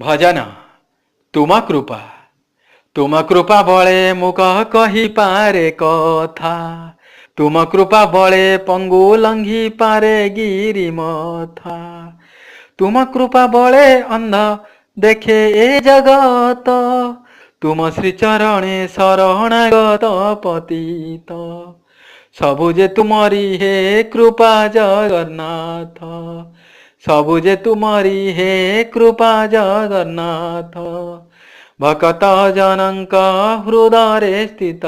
भजन तुम कृपा बळे मुख कही पारे कथा तुम कृपा बळे पंगु लंघी पारे गिरी मथा तुम कृपा बळे अंध देखे ए जगत तुम श्री चरणे शरणागत पतित सबुजे तुमरी हे कृपा जगन्नाथ सबुजे तुमरी हे कृपा जगन्नाथ भकत जनक हृदय स्थित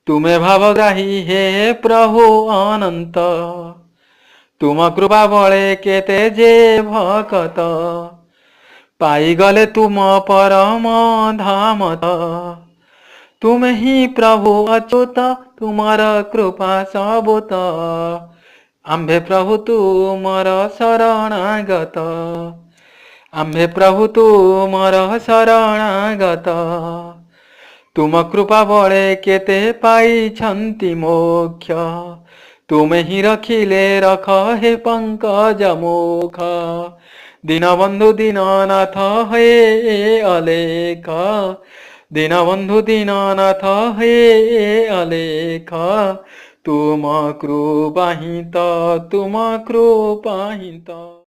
तुमे भावग्राही हे प्रभु अनंत तुम कृपा बळे केते जे भकत पाईगले तुम परम धामत तुम ही प्रभु अच्युत तुमर कृपा सबुत आम्भे प्रभु तुमर शरणागत आम्भे प्रभु तुमर शरणागत तुम कृपा बळे केते पाइछन्ति मोक्ष तुमे ही रखिले रख हे पंकज मुख दीनबंधु दीननाथ हे अलेख दीनबंधु दीननाथ हे अलेख तुम कृपाहित तुम कृपाहित।